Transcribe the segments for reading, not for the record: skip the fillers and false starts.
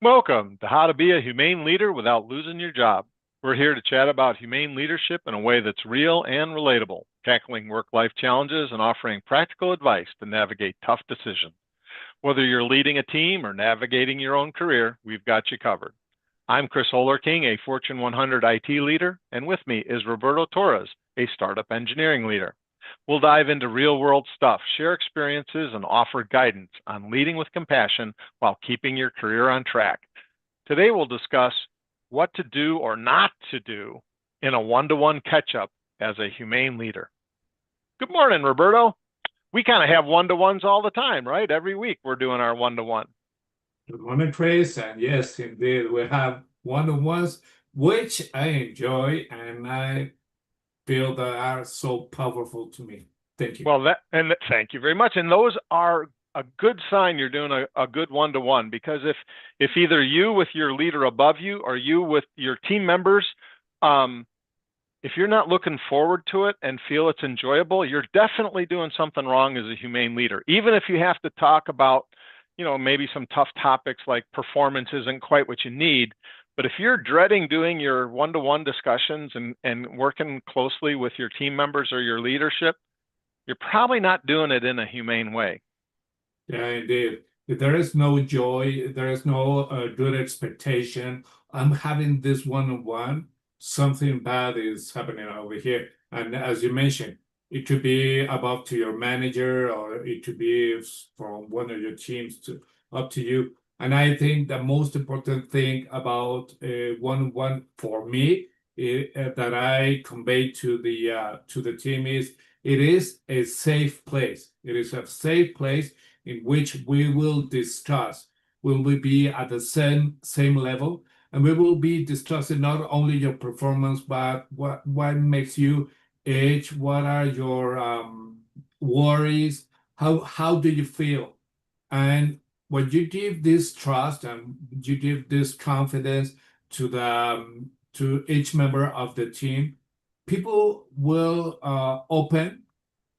Welcome to How to Be a Humane Leader Without Losing Your Job. We're here to chat about humane leadership in a way that's real and relatable, tackling work-life challenges and offering practical advice to navigate tough decisions. Whether you're leading a team or navigating your own career, we've got you covered. I'm Chris Holerking, a Fortune 100 IT leader, and with me is Roberto Torres, a startup engineering leader. We'll dive into real-world stuff, share experiences, and offer guidance on leading with compassion while keeping your career on track. Today, we'll discuss what to do or not to do in a one-to-one catch-up as a humane leader. Good morning, Roberto. We kind of have one-to-ones all the time, right? Every week we're doing our one-to-one. Good morning, Trace. And yes, indeed, we have one-on-ones, which I enjoy and I feel that are so powerful to me. Thank you. Well, thank you very much. And those are a good sign you're doing a good one-to-one, because if either you with your leader above you or you with your team members, if you're not looking forward to it and feel it's enjoyable, you're definitely doing something wrong as a humane leader. Even if you have to talk about, maybe some tough topics like performance isn't quite what you need. But if you're dreading doing your one-to-one discussions and working closely with your team members or your leadership, you're probably not doing it in a humane way. Yeah, indeed. If there is no joy, there is no good expectation. I'm having this one-on-one, something bad is happening over here. And as you mentioned, it could be about to your manager or it could be from one of your teams to up to you. And I think the most important thing about one-on-one for me that I convey to the team is it is a safe place. It is a safe place in which we will discuss. Will we be at the same level? And we will be discussing not only your performance, but what makes you edge, what are your worries, how do you feel? And when you give this trust and you give this confidence to to each member of the team, people will open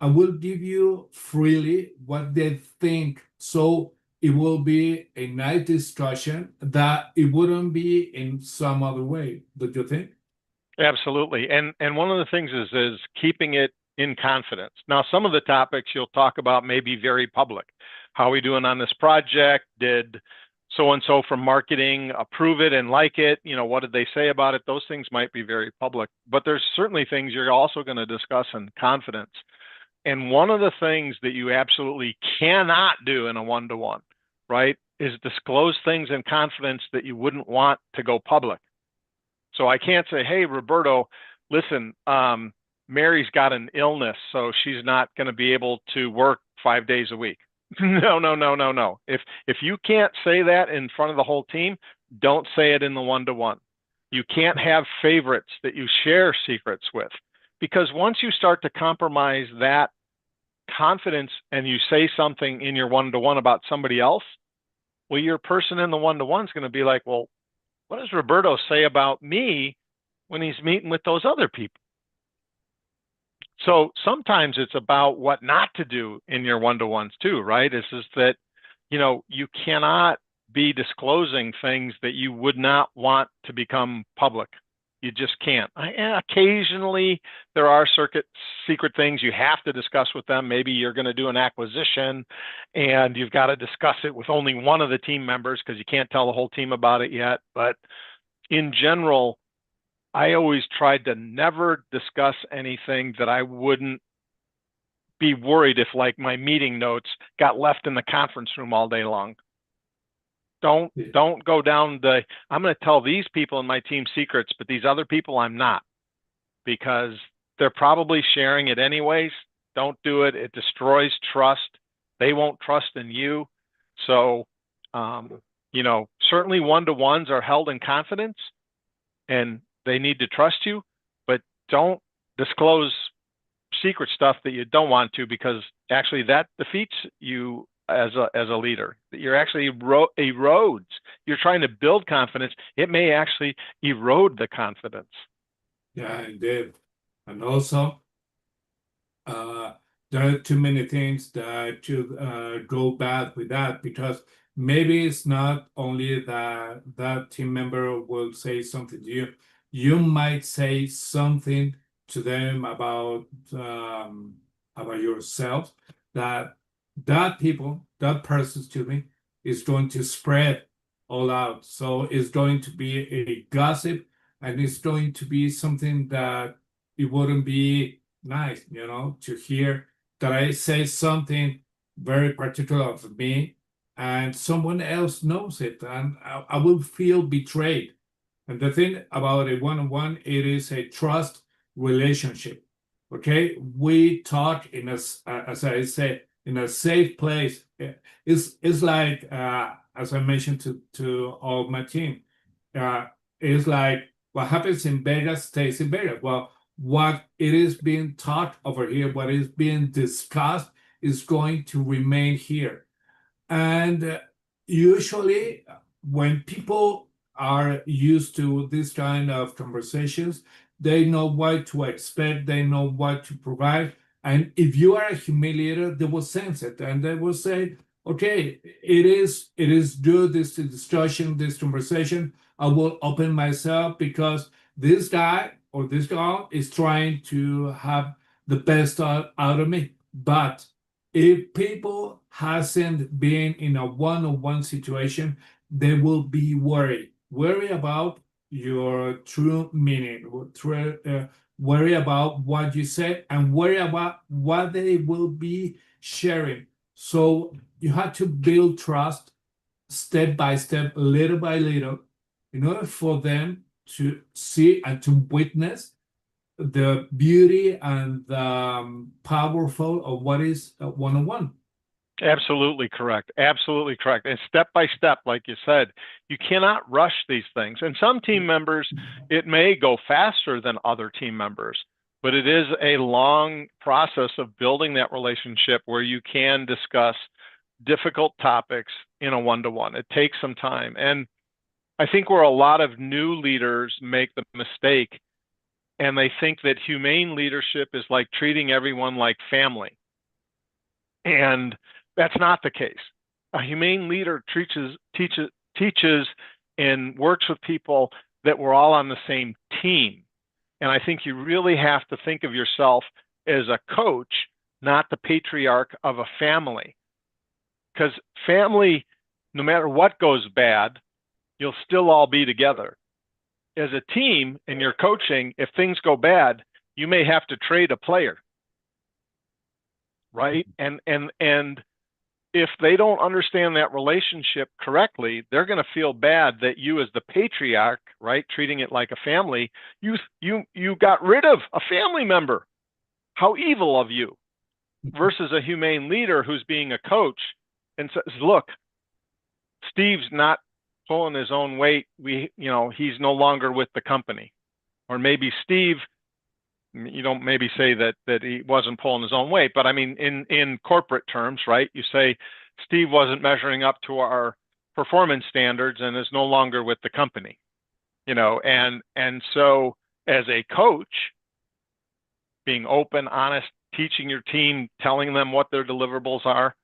and will give you freely what they think. So it will be a nice discussion that it wouldn't be in some other way. Don't you think? Absolutely. And one of the things is keeping it in confidence. Now, some of the topics you'll talk about may be very public. How are we doing on this project? Did so and so from marketing approve it and like it? What did they say about it? Those things might be very public, but there's certainly things you're also going to discuss in confidence. And one of the things that you absolutely cannot do in a one-to-one, right, is disclose things in confidence that you wouldn't want to go public. So I can't say, hey, Roberto, listen, Mary's got an illness, so she's not going to be able to work 5 days a week. No, no, no, no, no. If you can't say that in front of the whole team, don't say it in the one-to-one. You can't have favorites that you share secrets with, because once you start to compromise that confidence and you say something in your one-to-one about somebody else, well, your person in the one-to-one is going to be like, well, what does Roberto say about me when he's meeting with those other people? So sometimes it's about what not to do in your one-to-ones too, right? Is that, you cannot be disclosing things that you would not want to become public. You just can't. Occasionally, there are secret things you have to discuss with them. Maybe you're going to do an acquisition and you've got to discuss it with only one of the team members because you can't tell the whole team about it yet. But in general, I always tried to never discuss anything that I wouldn't be worried if, like, my meeting notes got left in the conference room all day long. Don't go down I'm going to tell these people in my team secrets, but these other people I'm not, because they're probably sharing it anyways. Don't do it. It destroys trust. They won't trust in you. So, certainly one-to-ones are held in confidence and they need to trust you, but don't disclose secret stuff that you don't want to, because actually that defeats you as a leader. You're actually erodes. You're trying to build confidence. It may actually erode the confidence. Yeah, indeed. And also, uh, there are too many things that should go bad with that, because maybe it's not only that that team member will say something to you. You might say something to them about yourself, that that person, to me, is going to spread all out. So it's going to be a gossip, and it's going to be something that it wouldn't be nice, to hear that I say something very particular of me, and someone else knows it, and I will feel betrayed. And the thing about a one-on-one, it is a trust relationship. Okay, we talk as I say, in a safe place. It's like, as I mentioned to all my team, uh, it's like what happens in Vegas stays in Vegas. Well, what it is being taught over here, what is being discussed, is going to remain here. And usually, when people are used to this kind of conversations, they know what to expect, they know what to provide. And if you are a humane leader, they will sense it, and they will say, okay, it is good, this discussion, this conversation. I will open myself because this guy or this girl is trying to have the best out of me. But if people hasn't been in a one-on-one situation, they will be worried about your true meaning, worry about what you said, and worry about what they will be sharing. So you have to build trust step by step, little by little, in order for them to see and to witness the beauty and the powerful of what is one-on-one. Absolutely correct. Absolutely correct. And step by step, like you said, you cannot rush these things. And some team members, it may go faster than other team members, but it is a long process of building that relationship where you can discuss difficult topics in a one-to-one. It takes some time. And I think where a lot of new leaders make the mistake, and they think that humane leadership is like treating everyone like family. And that's not the case. A humane leader teaches and works with people that we're all on the same team. And I think you really have to think of yourself as a coach, not the patriarch of a family. Because family, no matter what goes bad, you'll still all be together. As a team and you're coaching, if things go bad, you may have to trade a player, right? And if they don't understand that relationship correctly, they're going to feel bad that you, as the patriarch, right, treating it like a family, you got rid of a family member. How evil of you! Versus a humane leader who's being a coach and says, "Look, Steve's not pulling his own weight. He's no longer with the company." Or maybe Steve, you don't maybe say that he wasn't pulling his own weight, but I mean, in corporate terms, right? You say Steve wasn't measuring up to our performance standards and is no longer with the company, and so as a coach, being open, honest, teaching your team, telling them what their deliverables are,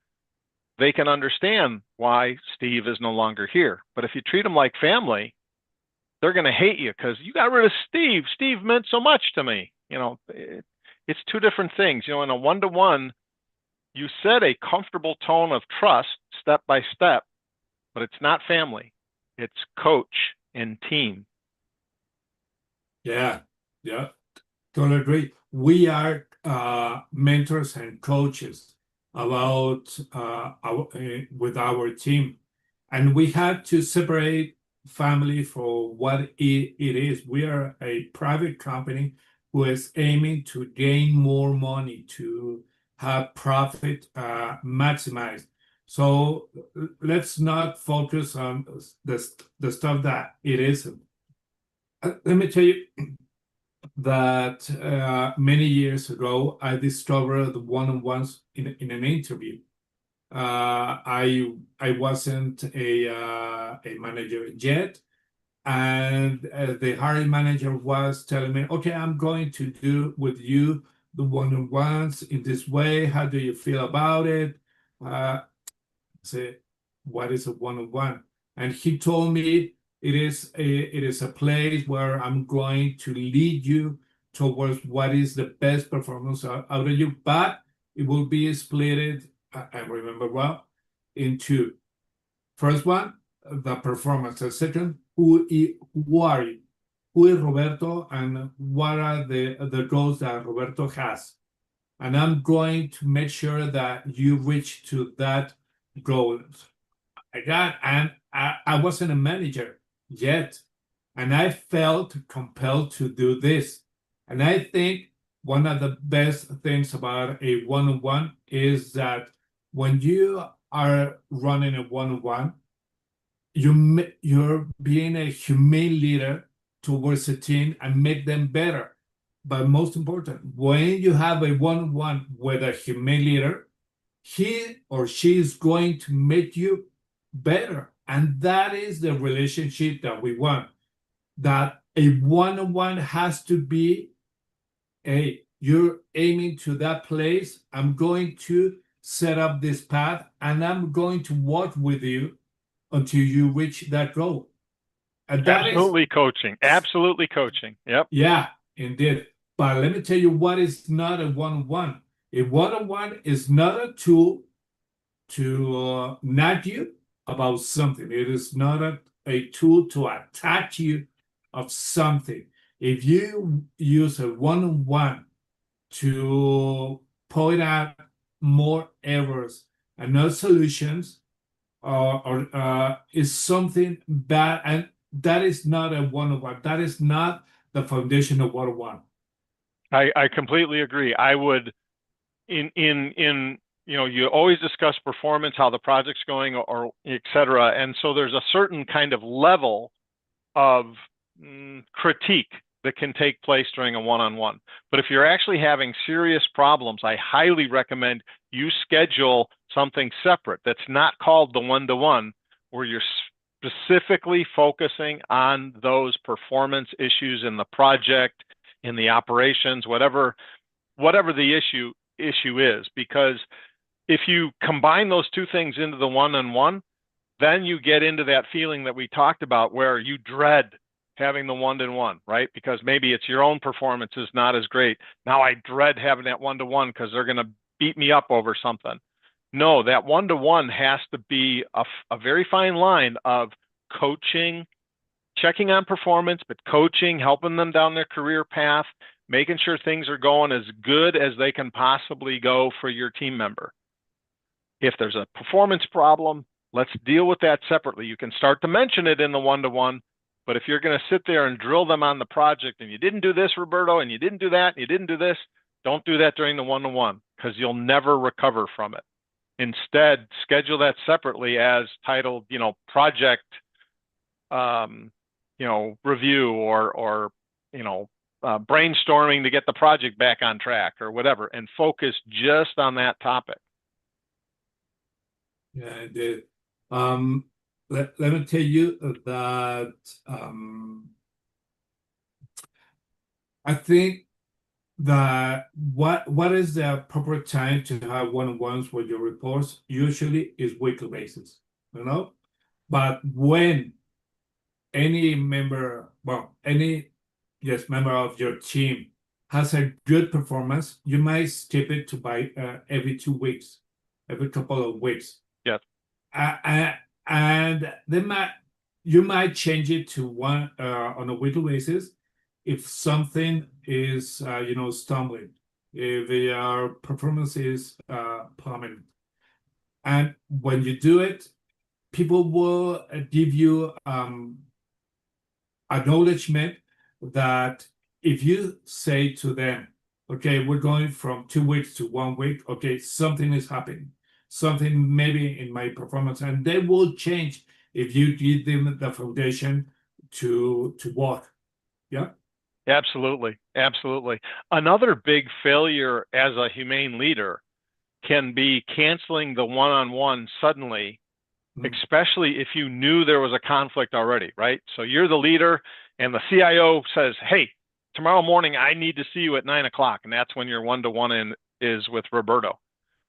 they can understand why Steve is no longer here. But if you treat them like family, they're going to hate you because you got rid of Steve. Steve meant so much to me. It's two different things. In a one-to-one, you set a comfortable tone of trust step by step, but it's not family. It's coach and team. Yeah, totally agree. We are mentors and coaches with our team, and we have to separate family for what it is. We are a private company who is aiming to gain more money, to have profit maximized. So let's not focus on the stuff that it isn't. Let me tell you that many years ago, I discovered one-on-ones in an interview. I wasn't a manager yet, and the hiring manager was telling me, "Okay, I'm going to do with you the one-on-ones in this way. How do you feel about it? Say, what is a one-on-one? And he told me it is a place where I'm going to lead you towards what is the best performance out of you, but it will be split, I remember well, into first one, the performance. The second, who are you? Who is Roberto and what are the goals that Roberto has? And I'm going to make sure that you reach to that goal. And I wasn't a manager yet, and I felt compelled to do this. And I think one of the best things about a one-on-one is that when you are running a one-on-one, you're being a humane leader towards a team and make them better. But most important, when you have a one-on-one with a humane leader, he or she is going to make you better. And that is the relationship that we want. That a one-on-one has to be you're aiming to that place. I'm going to set up this path and I'm going to walk with you until you reach that goal. And that Absolutely coaching. Absolutely coaching. Yep. Yeah, indeed. But let me tell you what is not a one-on-one. A one-on-one is not a tool to nag you about something. It is not a tool to attack you of something. If you use a one-on-one to point out more errors and not solutions, is something bad, and that is not a one-on-one. That is not the foundation of one-on-one. I completely agree. I would you always discuss performance, how the project's going, or et cetera. And so there's a certain kind of level of critique that can take place during a one-on-one. But if you're actually having serious problems, I highly recommend you schedule something separate that's not called the one-to-one, where you're specifically focusing on those performance issues in the project, in the operations, whatever the issue is. Because if you combine those two things into the one-on-one, then you get into that feeling that we talked about where you dread having the one-to-one, right? Because maybe it's your own performance is not as great. Now I dread having that one-to-one because they're going to beat me up over something. No, that one-to-one has to be a very fine line of coaching, checking on performance, but coaching, helping them down their career path, making sure things are going as good as they can possibly go for your team member. If there's a performance problem, let's deal with that separately. You can start to mention it in the one-to-one, but if you're going to sit there and drill them on the project and you didn't do this, Roberto, and you didn't do that, and you didn't do this, don't do that during the one-to-one because you'll never recover from it. Instead, schedule that separately as titled, project, review or brainstorming to get the project back on track or whatever, and focus just on that topic. Yeah, I did. Let me tell you that I think that what is the proper time to have one-on-ones with your reports usually is weekly basis, But when any member, member of your team has a good performance, you might skip it to by every 2 weeks, every couple of weeks. Yes. And you might change it to one on a weekly basis if something is stumbling, if their performance is plummeting. And when you do it, people will give you acknowledgement that if you say to them, okay, we're going from 2 weeks to 1 week, okay, something is happening, something maybe in my performance, and they will change if you give them the foundation to walk. Yeah. Absolutely. Absolutely. Another big failure as a humane leader can be canceling the one-on-one suddenly, especially if you knew there was a conflict already, right? So you're the leader and the CIO says, hey, tomorrow morning, I need to see you at 9 o'clock. And that's when your one-to-one in is with Roberto.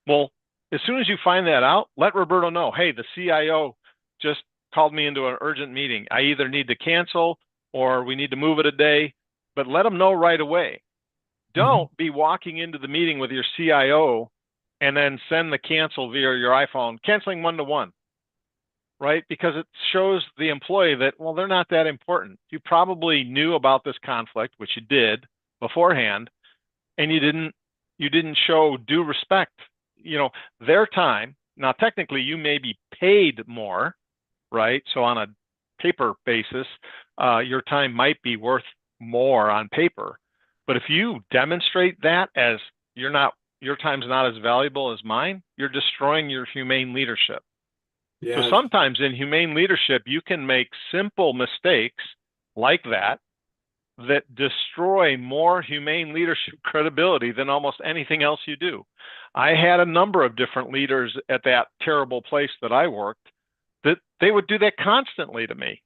Well, as soon as you find that out, let Roberto know, hey, the CIO just called me into an urgent meeting. I either need to cancel or we need to move it a day, but let them know right away. Don't be walking into the meeting with your CIO and then send the cancel via your iPhone, canceling one-to-one, right? Because it shows the employee that, well, they're not that important. You probably knew about this conflict, which you did beforehand, and you didn't show due respect, their time. Now, technically, you may be paid more, right? So on a paper basis, your time might be worth more on paper. But if you demonstrate that as your time's not as valuable as mine, you're destroying your humane leadership. So Yes. sometimes in humane leadership, you can make simple mistakes like that destroy more humane leadership credibility than almost anything else you do. I had a number of different leaders at that terrible place that I worked that they would do that constantly to me.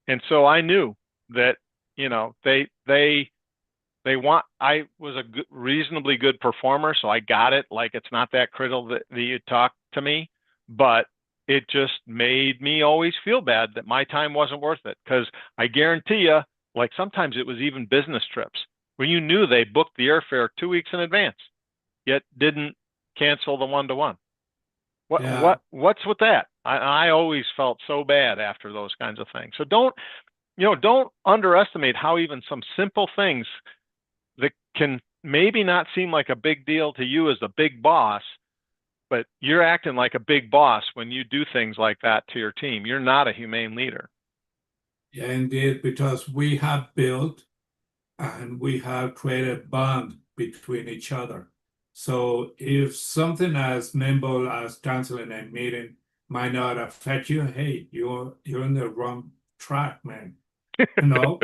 And so I knew that, I was a reasonably good performer, so I got it. Like, it's not that critical that you talk to me, but it just made me always feel bad that my time wasn't worth it. Because I guarantee you, like, sometimes it was even business trips where you knew they booked the airfare 2 weeks in advance, yet didn't cancel the one-to-one. Yeah. What's with that? I always felt so bad after those kinds of things. So don't underestimate how even some simple things that can maybe not seem like a big deal to you as a big boss, but you're acting like a big boss when you do things like that to your team. You're not a humane leader. Yeah, indeed, because we have built and we have created a bond between each other. So if something as nimble as canceling a meeting might not affect you, hey, you're on the wrong track, man. You know,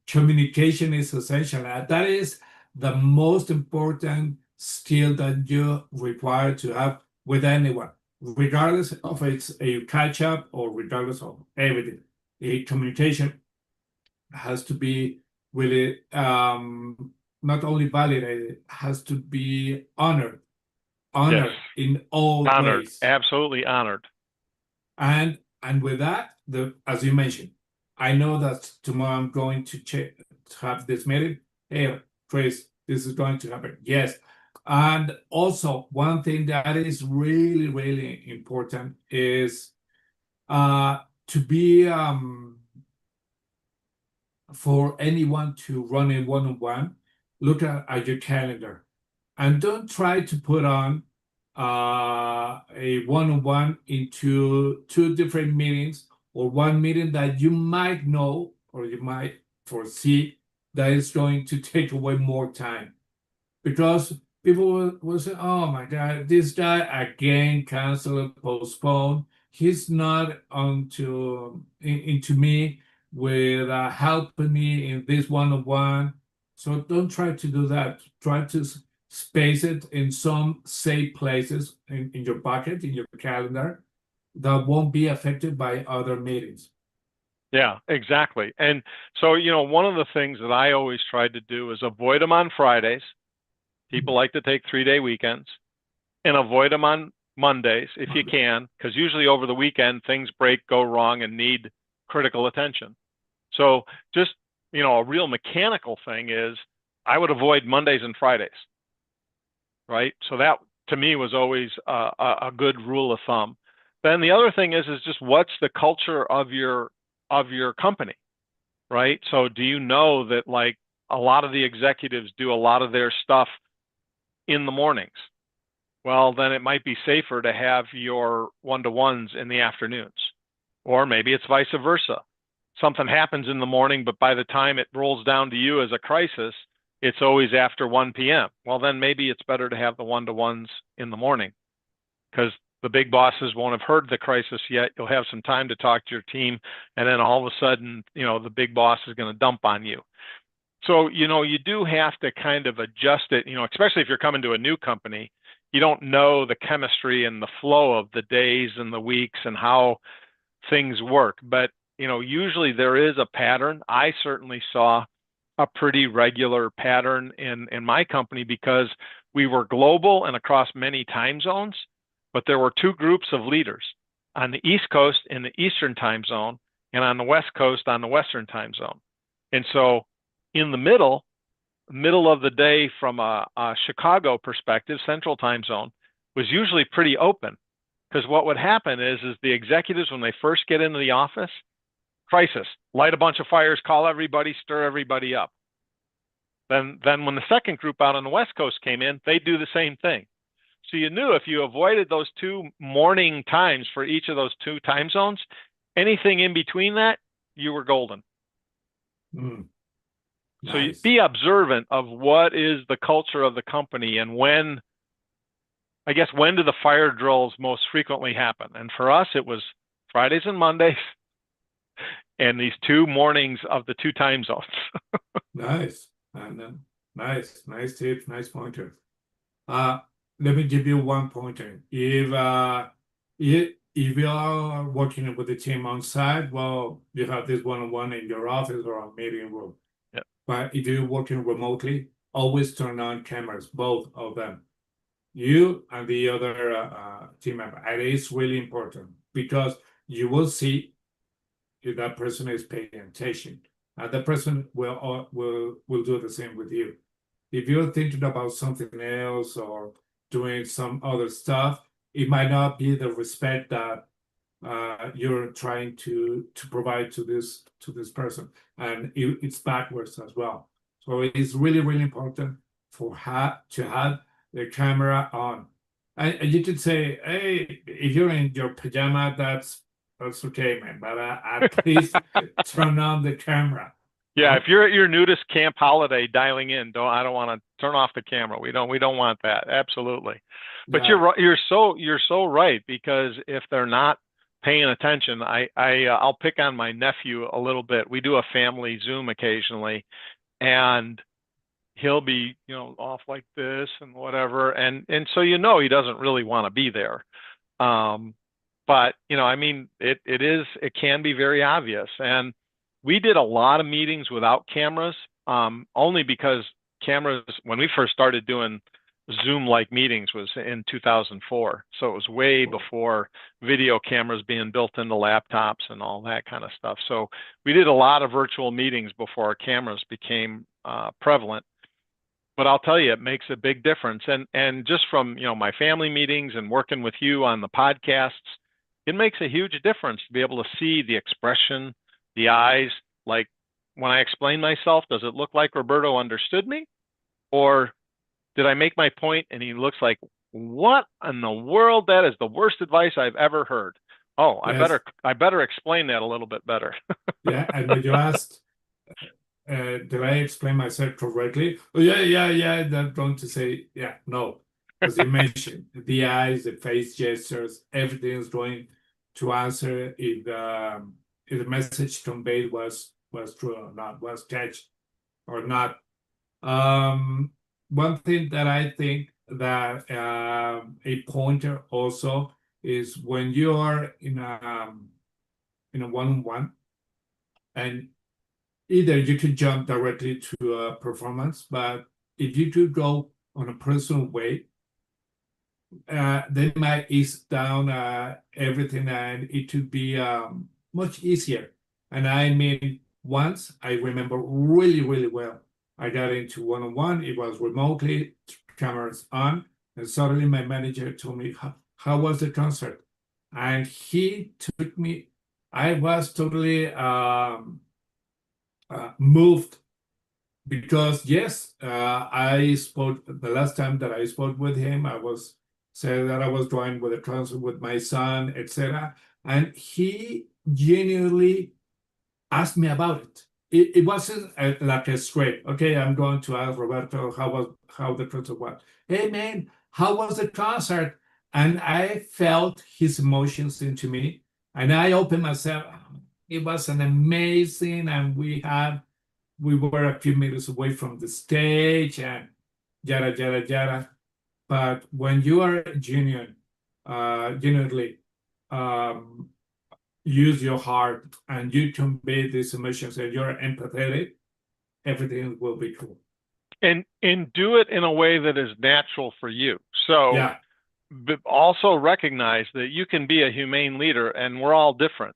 communication is essential. And that is the most important skill that you require to have with anyone, regardless of it's a catch up or regardless of everything. A communication has to be really not only validated, has to be Yes, honored in all honored, ways. absolutely honored. And with that, as you mentioned, I know that tomorrow I'm going to have this meeting. Hey, Chris, this is going to happen. Yes. And also, one thing that is really, really important is to be for anyone to run a one-on-one, look at your calendar and don't try to put on a one-on-one into two different meetings or one meeting that you might know or you might foresee that is going to take away more time because people will say, oh my God, this guy again canceled, postponed. He's not into me with helping me in this one-on-one. So don't try to do that. Try to space it in some safe places in your bucket, in your calendar that won't be affected by other meetings. Yeah, exactly. And so, one of the things that I always tried to do is avoid them on Fridays. People like to take 3-day weekends, and avoid them on Mondays if you can, because usually over the weekend things go wrong and need critical attention. So just, a real mechanical thing is I would avoid Mondays and Fridays, right? So that to me was always a good rule of thumb. Then the other thing is just what's the culture of your company, right? So do you know that, like, a lot of the executives do a lot of their stuff in the mornings? Well, then it might be safer to have your one-to-ones in the afternoons. Or maybe it's vice versa. Something happens in the morning, but by the time it rolls down to you as a crisis, it's always after 1 p.m. Well, then maybe it's better to have the one-to-ones in the morning because the big bosses won't have heard the crisis yet. You'll have some time to talk to your team, and then all of a sudden, the big boss is going to dump on you. So, you do have to kind of adjust it, especially if you're coming to a new company. You don't know the chemistry and the flow of the days and the weeks and how things work. But usually there is a pattern. I certainly saw a pretty regular pattern in my company because we were global and across many time zones, but there were two groups of leaders on the East Coast in the Eastern time zone and on the West Coast on the Western time zone. And so in the middle of the day from a Chicago perspective, Central time zone was usually pretty open because what would happen is the executives, when they first get into the office, crisis, light a bunch of fires, call everybody, stir everybody up. Then when the second group out on the West Coast came in, they do the same thing. So you knew if you avoided those two morning times for each of those two time zones, anything in between that, you were golden. Mm, So you nice. be observant of what is the culture of the company and when do the fire drills most frequently happen? And for us, it was Fridays and Mondays and these two mornings of the two time zones. Nice. And nice tip, nice pointer. Let me give you one pointer. If you are working with the team on site, well, you have this one-on-one in your office or a meeting room. Yep. But if you're working remotely, always turn on cameras, both of them. You and the other team member. And it's really important because you will see if that person is paying attention. And the person will do the same with you. If you're thinking about something else or doing some other stuff, it might not be the respect that you're trying to provide to this person, and it's backwards as well. So it's really important to have the camera on, and you could say, hey, if you're in your pajama, that's okay, man, but at least turn on the camera. Yeah, if you're at your nudist camp holiday dialing in, I don't want to turn off the camera. We don't want that. Absolutely. But Yeah. you're so right, because if they're not paying attention, I'll pick on my nephew a little bit. We do a family Zoom occasionally, and he'll be, off like this and whatever. And so he doesn't really want to be there. But it can be very obvious. And we did a lot of meetings without cameras, only because cameras, when we first started doing Zoom-like meetings, was in 2004. So it was way before video cameras being built into laptops and all that kind of stuff. So we did a lot of virtual meetings before our cameras became prevalent. But I'll tell you, it makes a big difference. And just from, my family meetings and working with you on the podcasts, it makes a huge difference to be able to see the expression, the eyes. Like when I explain myself, does it look like Roberto understood me? Or did I make my point and he looks like, what in the world? That is the worst advice I've ever heard. Oh, Yes. I better explain that a little bit better. Yeah, and when you asked, did I explain myself correctly? Oh, yeah. I'm going to say, yeah, no. As you mentioned, the eyes, the face gestures, everything is going to answer if the message conveyed was true or not, was catched or not. One thing that I think that a pointer also is when you are in a one-on-one, and either you could jump directly to a performance, but if you could go on a personal way, they might ease down everything, and it could be much easier. And I mean, once I remember really well, I got into one-on-one. It was remotely, cameras on, and suddenly my manager told me, how was the concert? And he took me. I was totally moved because yes, I spoke the last time that I spoke with him. I was said that I was drawing with a concert with my son, etc. And he genuinely asked me about it. It wasn't like a straight, okay, I'm going to ask Roberto how the concert was. Hey man, how was the concert? And I felt his emotions into me, and I opened myself. It was an amazing, and we were a few meters away from the stage and yada. But when you are genuinely, um, use your heart and you convey these emotions and you're empathetic, everything will be cool. And do it in a way that is natural for you. So Yeah, but also recognize that you can be a humane leader and we're all different,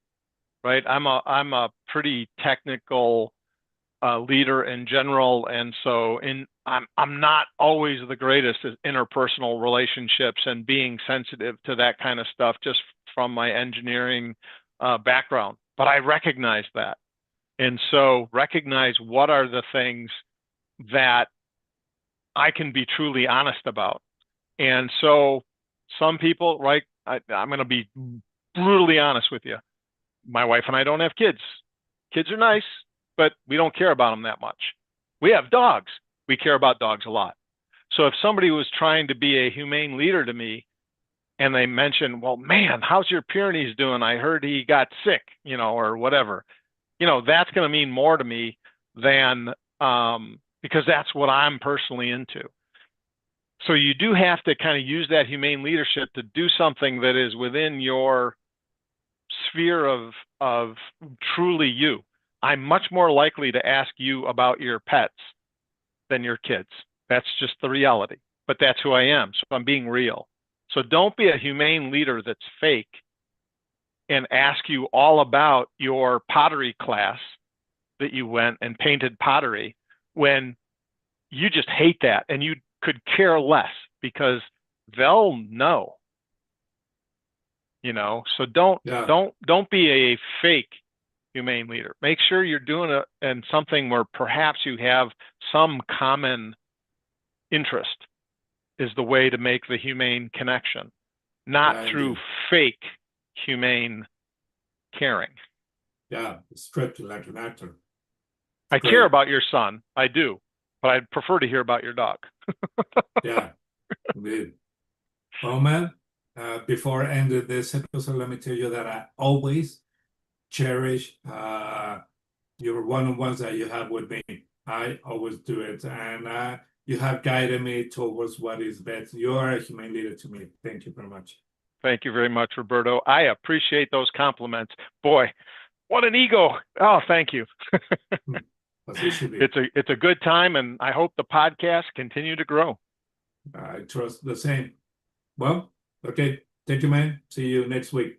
right? I'm a pretty technical leader in general, and so I'm not always the greatest at interpersonal relationships and being sensitive to that kind of stuff just from my engineering background. But I recognize that, and so recognize what are the things that I can be truly honest about. And so some people, right? I'm going to be brutally honest with you. My wife and I don't have kids. Kids are nice, but we don't care about them that much. We have dogs. We care about dogs a lot. So if somebody was trying to be a humane leader to me and they mention, well, man, how's your Pyrenees doing? I heard he got sick, or whatever, that's going to mean more to me than because that's what I'm personally into. So you do have to kind of use that humane leadership to do something that is within your sphere of truly you. I'm much more likely to ask you about your pets than your kids. That's just the reality. But that's who I am. So I'm being real. So don't be a humane leader that's fake and ask you all about your pottery class that you went and painted pottery when you just hate that and you could care less because they'll know. So yeah, don't be a fake humane leader. Make sure you're doing it in something where perhaps you have some common interest is the way to make the humane connection, not yeah, through indeed. fake humane caring. Yeah, scripted like an actor. I care Great. about your son, I do, but I'd prefer to hear about your dog. Yeah, indeed. Well, man, before ending this episode, let me tell you that I always cherish your one-on-ones that you have with me. I always do it, and you have guided me towards what is best. You are a human leader to me. Thank you very much. Thank you very much, Roberto. I appreciate those compliments. Boy, what an ego. Oh, thank you. As it should be. It's a good time, and I hope the podcast continue to grow. I trust the same. Well, okay. Thank you, man. See you next week.